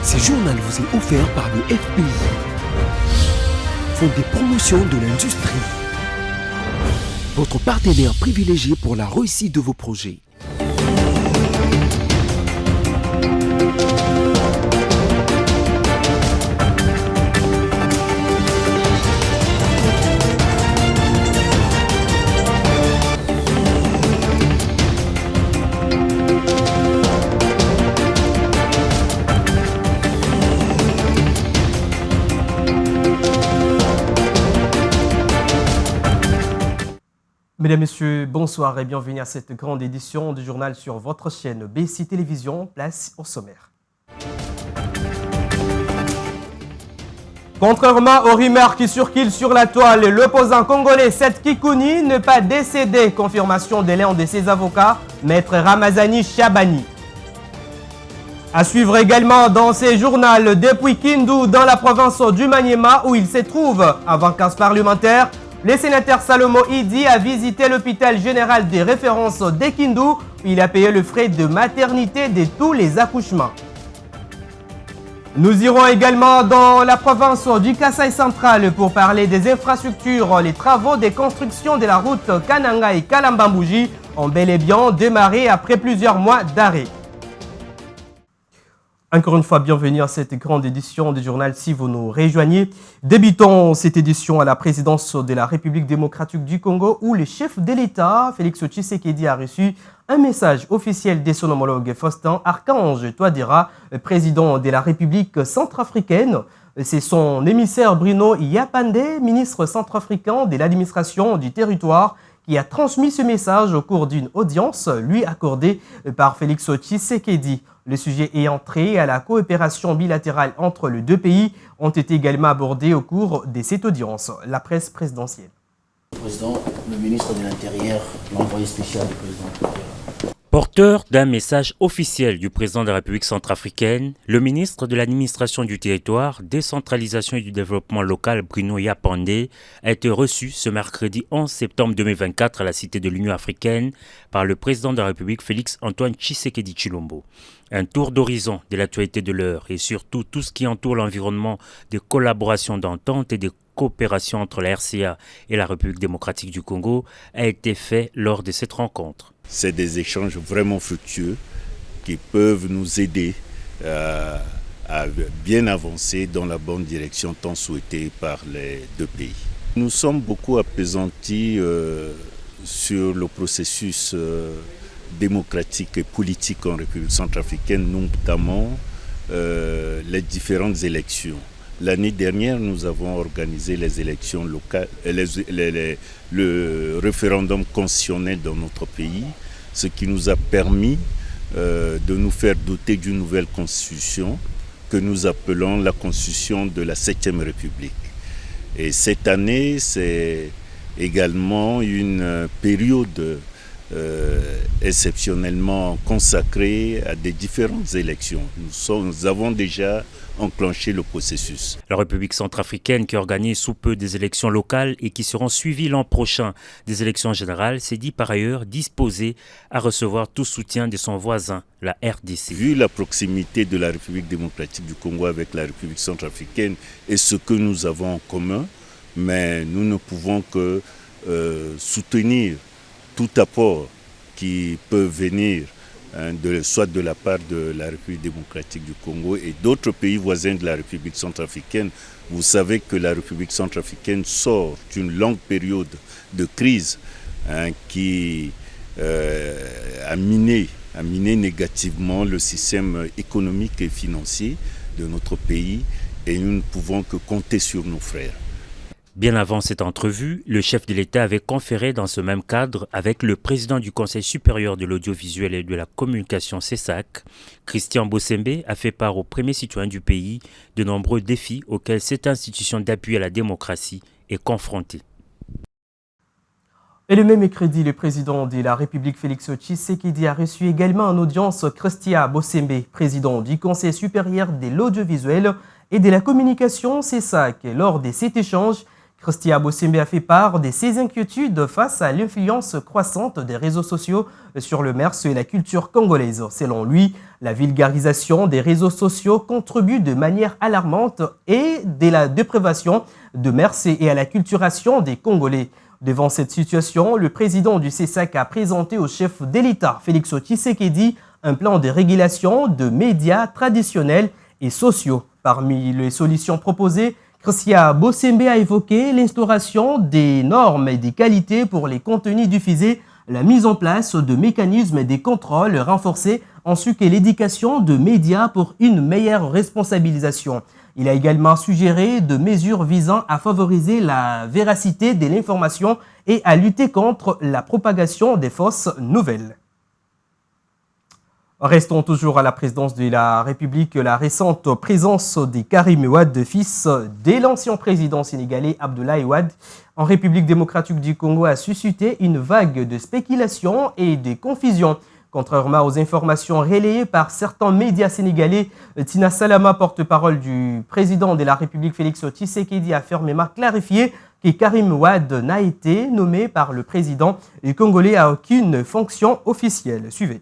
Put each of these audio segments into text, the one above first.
Ce journal vous est offert par le FPI, Fonds des promotions de l'industrie, votre partenaire privilégié pour la réussite de vos projets. Mesdames, Messieurs, bonsoir et bienvenue à cette grande édition du journal sur votre chaîne BC Télévision. Place au sommaire. Contrairement aux rumeurs qui circulent sur la toile, l'opposant congolais Seth Kikouni n'est pas décédé. Confirmation de l'un de ses avocats, Maître Ramazani Chabani. À suivre également dans ces journaux depuis Kindu, dans la province du Maniema, où il se trouve en vacances parlementaires. Le sénateur Salomo Idi a visité l'hôpital général des références de Kindu, où il a payé le frais de maternité de tous les accouchements. Nous irons également dans la province du Kasaï central pour parler des infrastructures. Les travaux de construction de la route Kananga et Kalambambouji ont bel et bien démarré après plusieurs mois d'arrêt. Encore une fois, bienvenue à cette grande édition du journal si vous nous rejoignez. Débutons cette édition à la présidence de la République démocratique du Congo où le chef de l'État, Félix Tshisekedi, a reçu un message officiel de son homologue Faustin Archange Touadéra, président de la République centrafricaine. C'est son émissaire Bruno Yapande, ministre centrafricain de l'administration du territoire, qui a transmis ce message au cours d'une audience lui accordée par Félix Tshisekedi. Le sujet ayant trait à la coopération bilatérale entre les deux pays ont été également abordés au cours de cette audience. La presse présidentielle. Le président, le ministre de l'Intérieur, l'envoyé spécial du président. Porteur d'un message officiel du président de la République centrafricaine, le ministre de l'administration du territoire, décentralisation et du développement local Bruno Yapande a été reçu ce mercredi 11 septembre 2024 à la Cité de l'Union africaine par le président de la République Félix Antoine Tshisekedi Tshilombo. Un tour d'horizon de l'actualité de l'heure et surtout tout ce qui entoure l'environnement de collaboration d'entente et de coopération entre la RCA et la République démocratique du Congo a été fait lors de cette rencontre. C'est des échanges vraiment fructueux qui peuvent nous aider à bien avancer dans la bonne direction tant souhaitée par les deux pays. Nous sommes beaucoup appesantis sur le processus démocratique et politique en République centrafricaine, notamment les différentes élections. L'année dernière, nous avons organisé les élections locales, le référendum constitutionnel dans notre pays, ce qui nous a permis de nous faire doter d'une nouvelle constitution que nous appelons la constitution de la 7e République. Et cette année, c'est également une période exceptionnellement consacrée à des différentes élections. Nous avons déjà enclenché le processus. La République centrafricaine, qui organise sous peu des élections locales et qui seront suivies l'an prochain des élections générales, s'est dit par ailleurs disposée à recevoir tout soutien de son voisin, la RDC. Vu la proximité de la République démocratique du Congo avec la République centrafricaine et ce que nous avons en commun, mais nous ne pouvons que soutenir tout apport qui peut venir soit de la part de la République démocratique du Congo et d'autres pays voisins de la République centrafricaine. Vous savez que la République centrafricaine sort d'une longue période de crise qui a miné négativement le système économique et financier de notre pays et nous ne pouvons que compter sur nos frères. Bien avant cette entrevue, le chef de l'État avait conféré dans ce même cadre avec le président du Conseil supérieur de l'audiovisuel et de la communication CESAC. Christian Bossembe a fait part aux premiers citoyens du pays de nombreux défis auxquels cette institution d'appui à la démocratie est confrontée. Et le même mercredi, le président de la République Félix Tshisekedi a reçu également en audience Christian Bossembe, président du Conseil supérieur de l'audiovisuel et de la communication CESAC. Lors de cet échange, Christian Bosembe a fait part de ses inquiétudes face à l'influence croissante des réseaux sociaux sur le commerce et la culture congolaise. Selon lui, la vulgarisation des réseaux sociaux contribue de manière alarmante et de la dépravation de mœurs et à la culturation des Congolais. Devant cette situation, le président du CESAC a présenté au chef de l'État, Félix Tshisekedi, un plan de régulation de médias traditionnels et sociaux. Parmi les solutions proposées, Christian Bosembe a évoqué l'instauration des normes et des qualités pour les contenus diffusés, la mise en place de mécanismes de contrôle renforcés, ainsi que l'éducation de médias pour une meilleure responsabilisation. Il a également suggéré de mesures visant à favoriser la véracité de l'information et à lutter contre la propagation des fausses nouvelles. Restons toujours à la présidence de la République. La récente présence de Karim Wade, fils de l'ancien président sénégalais Abdoulaye Wade, en République démocratique du Congo a suscité une vague de spéculation et de confusion. Contrairement aux informations relayées par certains médias sénégalais, Tina Salama, porte-parole du président de la République Félix Tshisekedi, a fermement clarifié que Karim Wade n'a été nommé par le président congolais à aucune fonction officielle. Suivez.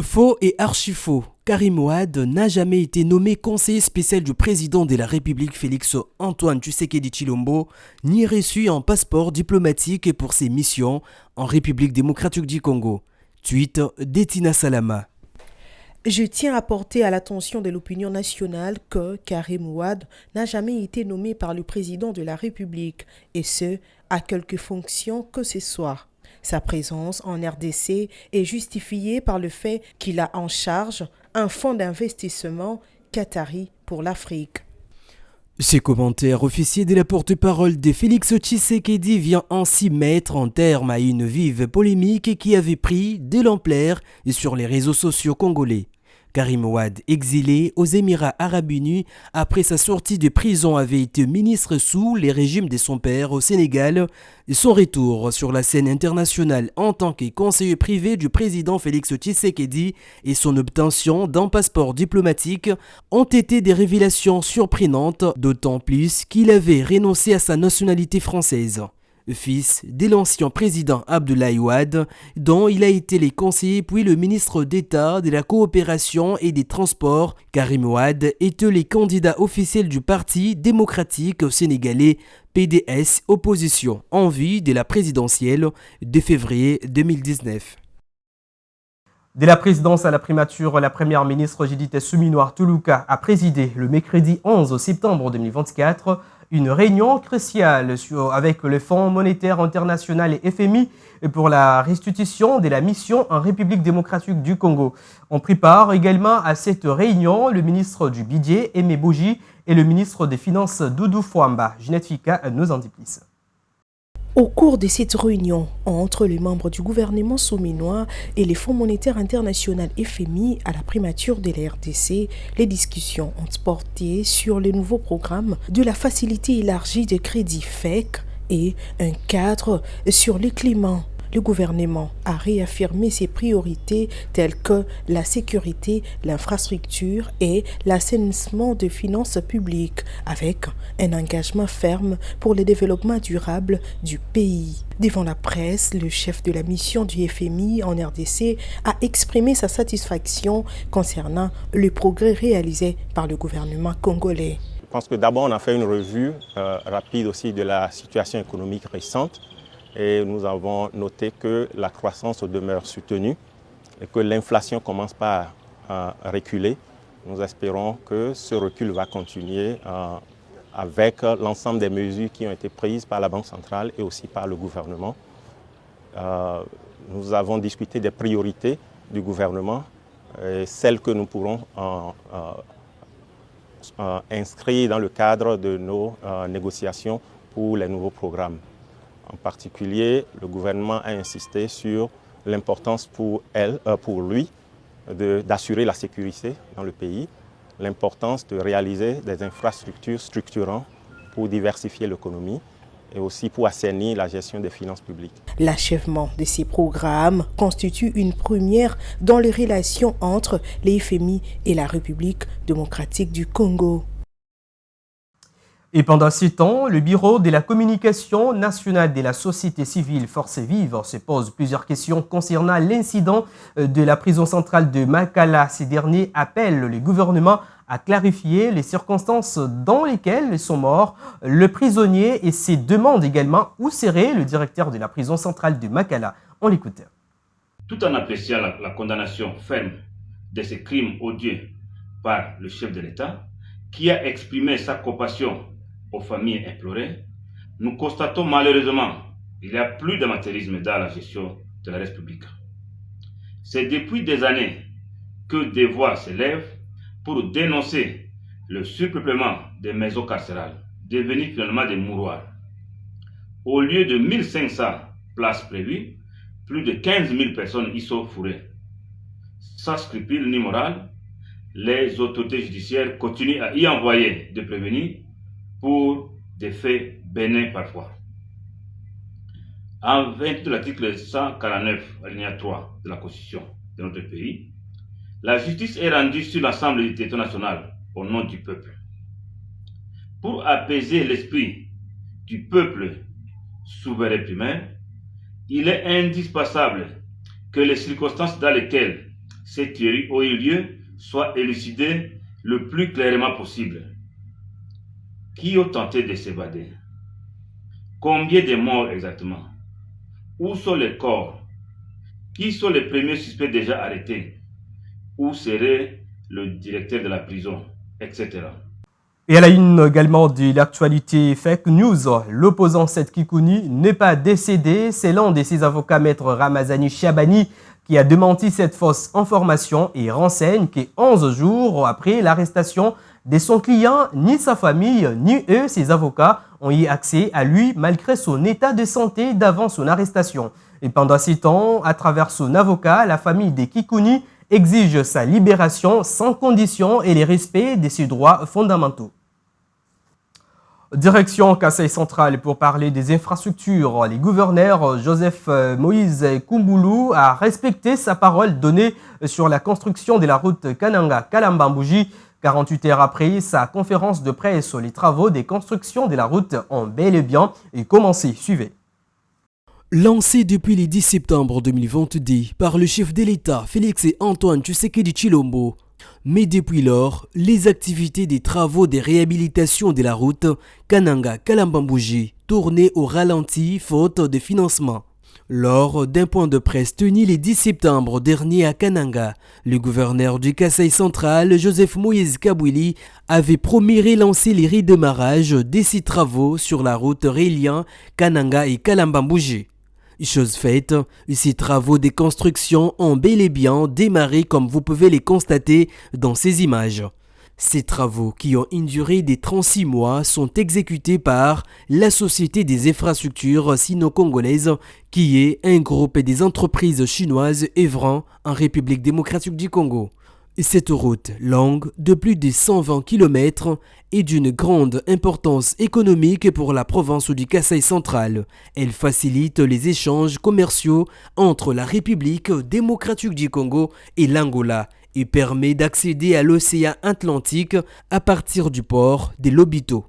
Faux et archi-faux. Karim Wade n'a jamais été nommé conseiller spécial du président de la République Félix Antoine Tshisekedi Tshilombo, ni reçu un passeport diplomatique pour ses missions en République démocratique du Congo. Tweet d'Etina Salama. Je tiens à porter à l'attention de l'opinion nationale que Karim Wade n'a jamais été nommé par le président de la République, et ce, à quelque fonction que ce soit. Sa présence en RDC est justifiée par le fait qu'il a en charge un fonds d'investissement qatari pour l'Afrique. Ces commentaires officiels de la porte-parole de Félix Tshisekedi vient ainsi mettre en terme à une vive polémique qui avait pris de l'ampleur sur les réseaux sociaux congolais. Karim Wade, exilé aux Émirats Arabes Unis après sa sortie de prison, avait été ministre sous les régimes de son père au Sénégal. Son retour sur la scène internationale en tant que conseiller privé du président Félix Tshisekedi et son obtention d'un passeport diplomatique ont été des révélations surprenantes, d'autant plus qu'il avait renoncé à sa nationalité française. Fils de l'ancien président Abdoulaye Wade, dont il a été le conseiller puis le ministre d'État de la coopération et des transports, Karim Wade était le candidat officiel du Parti démocratique sénégalais PDS opposition en vue de la présidentielle de février 2019. De la présidence à la primature, la première ministre Judith Suminwa Tuluka a présidé le mercredi 11 septembre 2024 une réunion cruciale avec le Fonds monétaire international et FMI pour la restitution de la mission en République démocratique du Congo. On prépare également à cette réunion le ministre du Budget, Aimé Bougie, et le ministre des Finances, Doudou Fouamba. Ginette Fika nous en dit plus. Au cours de cette réunion entre les membres du gouvernement souminois et les Fonds monétaires international FMI à la primature de la RDC, les discussions ont porté sur le nouveau programme de la facilité élargie de crédit FEC et un cadre sur le climat. Le gouvernement a réaffirmé ses priorités telles que la sécurité, l'infrastructure et l'assainissement des finances publiques avec un engagement ferme pour le développement durable du pays. Devant la presse, le chef de la mission du FMI en RDC a exprimé sa satisfaction concernant le progrès réalisé par le gouvernement congolais. Je pense que d'abord on a fait une revue rapide aussi de la situation économique récente. Et nous avons noté que la croissance demeure soutenue et que l'inflation commence pas à reculer. Nous espérons que ce recul va continuer avec l'ensemble des mesures qui ont été prises par la Banque centrale et aussi par le gouvernement. Nous avons discuté des priorités du gouvernement et celles que nous pourrons inscrire dans le cadre de nos négociations pour les nouveaux programmes. En particulier, le gouvernement a insisté sur l'importance pour lui d'assurer la sécurité dans le pays, l'importance de réaliser des infrastructures structurantes pour diversifier l'économie et aussi pour assainir la gestion des finances publiques. L'achèvement de ces programmes constitue une première dans les relations entre les FMI et la République démocratique du Congo. Et pendant ce temps, le Bureau de la communication nationale de la société civile Forces Vives se pose plusieurs questions concernant l'incident de la prison centrale de Makala. Ces derniers appellent le gouvernement à clarifier les circonstances dans lesquelles sont morts le prisonnier et se demandent également où serait le directeur de la prison centrale de Makala. On l'écoute. Tout en appréciant la condamnation ferme de ces crimes odieux par le chef de l'État, qui a exprimé sa compassion aux familles implorées, nous constatons malheureusement qu'il y a plus d'amateurisme dans la gestion de la République. C'est depuis des années que des voix s'élèvent pour dénoncer le surpeuplement des maisons carcérales, devenues finalement des mouroirs. Au lieu de 1500 places prévues, plus de 15 000 personnes y sont fourrées. Sans scrupule ni morale, les autorités judiciaires continuent à y envoyer des prévenus pour des faits bénins parfois. En vertu de l'article 149, alinéa 3 de la Constitution de notre pays, la justice est rendue sur l'ensemble du territoire national au nom du peuple. Pour apaiser l'esprit du peuple souverain primaire, il est indispensable que les circonstances dans lesquelles ces tueries ont eu lieu soient élucidées le plus clairement possible. Qui ont tenté de s'évader? Combien de morts exactement? Où sont les corps? Qui sont les premiers suspects déjà arrêtés? Où serait le directeur de la prison? Etc. Et à la une également de l'actualité fake news, l'opposant Seth Kikouni n'est pas décédé. C'est l'un de ses avocats, maître Ramazani Chabani, qui a démenti cette fausse information et renseigne que 11 jours après l'arrestation de son client, ni sa famille, ni eux, ses avocats, ont eu accès à lui malgré son état de santé d'avant son arrestation. Et pendant ce temps, à travers son avocat, la famille de Kikouni exige sa libération sans condition et le respect de ses droits fondamentaux. Direction Kasaï centrale pour parler des infrastructures. Le gouverneur Joseph Moïse Kumboulou a respecté sa parole donnée sur la construction de la route Kananga-Kalambambouji. 48 heures après sa conférence de presse, les travaux de construction de la route ont bel et bien commencé. Suivez. Lancé depuis le 10 septembre 2022 par le chef de l'État Félix Antoine Tshisekedi Tshilombo, mais depuis lors, les activités des travaux de réhabilitation de la route Kananga-Kalambambouji tournaient au ralenti faute de financement. Lors d'un point de presse tenu le 10 septembre dernier à Kananga, le gouverneur du Kasaï central, Joseph Moïse Kabwili, avait promis relancer les redémarrages de ces travaux sur la route reliant Kananga et Kalambambouji. Chose faite, ces travaux de construction ont bel et bien démarré comme vous pouvez les constater dans ces images. Ces travaux, qui ont une durée de 36 mois, sont exécutés par la Société des infrastructures sino-congolaises, qui est un groupe des entreprises chinoises œuvrant en République démocratique du Congo. Cette route, longue de plus de 120 km, est d'une grande importance économique pour la province du Kasaï central. Elle facilite les échanges commerciaux entre la République démocratique du Congo et l'Angola et permet d'accéder à l'océan Atlantique à partir du port de Lobito.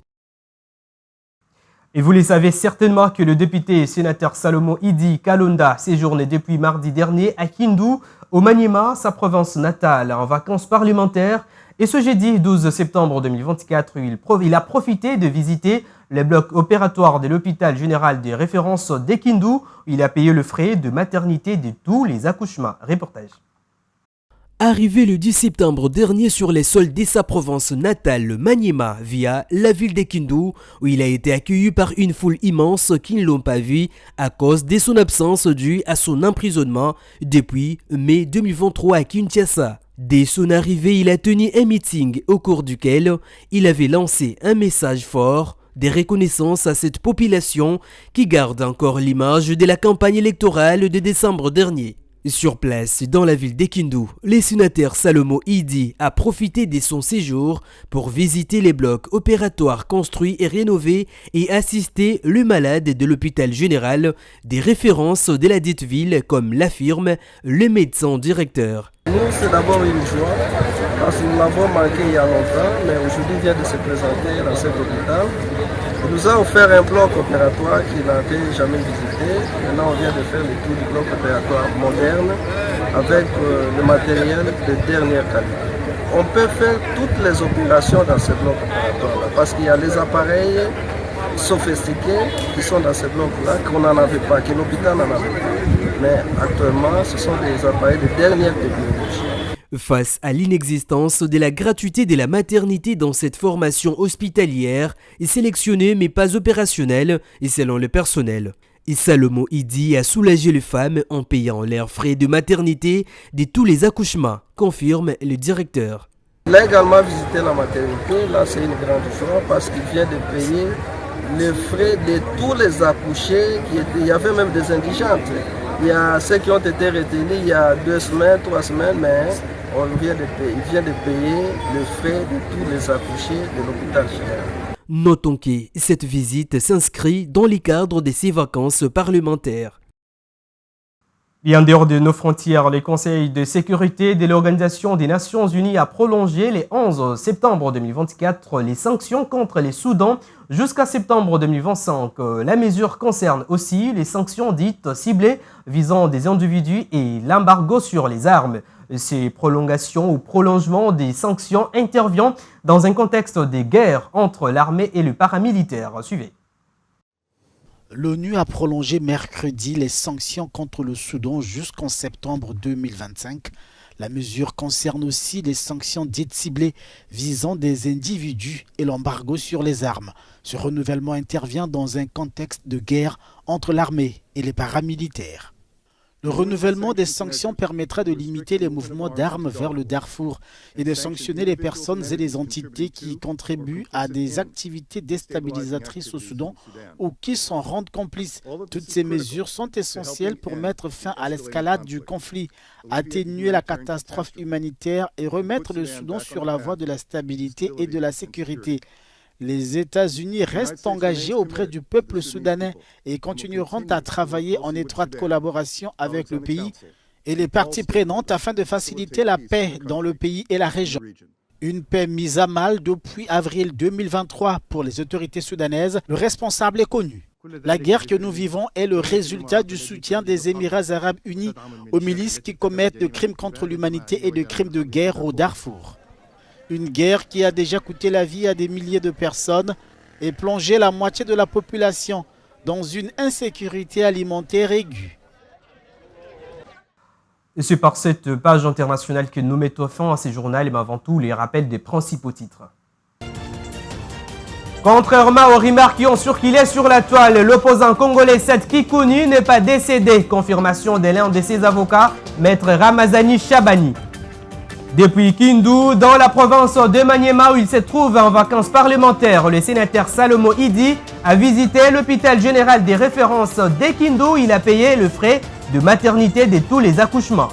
Et vous le savez certainement que le député et sénateur Salomon Idi Kalonda séjourne depuis mardi dernier à Kindu, au Maniema, sa province natale, en vacances parlementaires. Et ce jeudi 12 septembre 2024, il a profité de visiter le bloc opératoire de l'hôpital général de référence de Kindu, où il a payé le frais de maternité de tous les accouchements. Reportage. Arrivé le 10 septembre dernier sur les sols de sa province natale, le Maniema, via la ville de Kindu, où il a été accueilli par une foule immense qui ne l'ont pas vu à cause de son absence due à son emprisonnement depuis mai 2023 à Kinshasa. Dès son arrivée, il a tenu un meeting au cours duquel il avait lancé un message fort de reconnaissance à cette population qui garde encore l'image de la campagne électorale de décembre dernier. Sur place, dans la ville d'Ekindu, le sénateur Salomo Idi a profité de son séjour pour visiter les blocs opératoires construits et rénovés et assister le malade de l'hôpital général, des références de la dite ville comme l'affirme le médecin directeur. Nous, c'est d'abord une joie parce que nous l'avons manqué il y a longtemps, mais aujourd'hui il vient de se présenter dans cet hôpital. Il nous a offert un bloc opératoire qu'il n'avait jamais visité. Maintenant, on vient de faire le tour du bloc opératoire moderne avec le matériel de dernière qualité. On peut faire toutes les opérations dans ce bloc opératoire-là parce qu'il y a les appareils sophistiqués qui sont dans ce bloc-là qu'on n'en avait pas, que l'hôpital n'en avait pas. Mais actuellement, ce sont des appareils de dernière technologie. Face à l'inexistence de la gratuité de la maternité dans cette formation hospitalière, est sélectionnée mais pas opérationnelle, et selon le personnel. Et Salomo Idi a soulagé les femmes en payant leurs frais de maternité de tous les accouchements, confirme le directeur. Il a également visité la maternité, là c'est une grande joie parce qu'il vient de payer les frais de tous les accouchés, il y avait même des indigentes. Il y a ceux qui ont été retenus il y a 2 semaines, 3 semaines, mais il vient de payer les frais de tous les accouchés de l'hôpital général. Notons que cette visite s'inscrit dans le cadre de ses vacances parlementaires. Et en dehors de nos frontières, le Conseil de sécurité de l'Organisation des Nations Unies a prolongé le 11 septembre 2024 les sanctions contre le Soudan jusqu'à septembre 2025. La mesure concerne aussi les sanctions dites ciblées visant des individus et l'embargo sur les armes. Ces prolongations ou prolongements des sanctions interviennent dans un contexte de guerre entre l'armée et le paramilitaire. Suivez. L'ONU a prolongé mercredi les sanctions contre le Soudan jusqu'en septembre 2025. La mesure concerne aussi les sanctions dites ciblées visant des individus et l'embargo sur les armes. Ce renouvellement intervient dans un contexte de guerre entre l'armée et les paramilitaires. Le renouvellement des sanctions permettra de limiter les mouvements d'armes vers le Darfour et de sanctionner les personnes et les entités qui contribuent à des activités déstabilisatrices au Soudan ou qui s'en rendent complices. Toutes ces mesures sont essentielles pour mettre fin à l'escalade du conflit, atténuer la catastrophe humanitaire et remettre le Soudan sur la voie de la stabilité et de la sécurité. Les États-Unis restent engagés auprès du peuple soudanais et continueront à travailler en étroite collaboration avec le pays et les parties prenantes afin de faciliter la paix dans le pays et la région. Une paix mise à mal depuis avril 2023 pour les autorités soudanaises. Le responsable est connu. La guerre que nous vivons est le résultat du soutien des Émirats arabes unis aux milices qui commettent des crimes contre l'humanité et des crimes de guerre au Darfour. Une guerre qui a déjà coûté la vie à des milliers de personnes et plongé la moitié de la population dans une insécurité alimentaire aiguë. Et c'est par cette page internationale que nous mettons fin à ce journal, mais avant tout les rappels des principaux titres. Contrairement aux remarques qui ont circulé sur la toile, l'opposant congolais Seth Kikuni n'est pas décédé. Confirmation de l'un de ses avocats, Maître Ramazani Chabani. Depuis Kindu, dans la province de Maniema où il se trouve en vacances parlementaires, le sénateur Salomo Idi a visité l'hôpital général des références de Kindu. Il a payé le frais de maternité de tous les accouchements.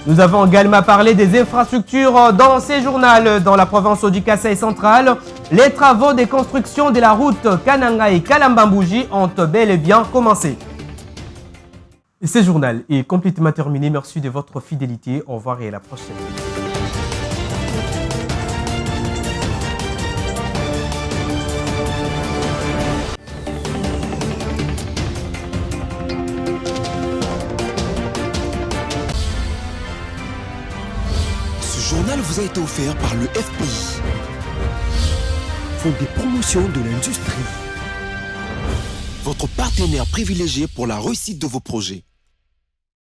Nous avons également parlé des infrastructures dans ces journaux. Dans la province du Kasaï central, les travaux de construction de la route Kananga et Kalambambouji ont bel et bien commencé. Ce journal est complètement terminé. Merci de votre fidélité. Au revoir et à la prochaine. Ce journal vous a été offert par le FPI, Fonds des promotions de l'industrie, votre partenaire privilégié pour la réussite de vos projets.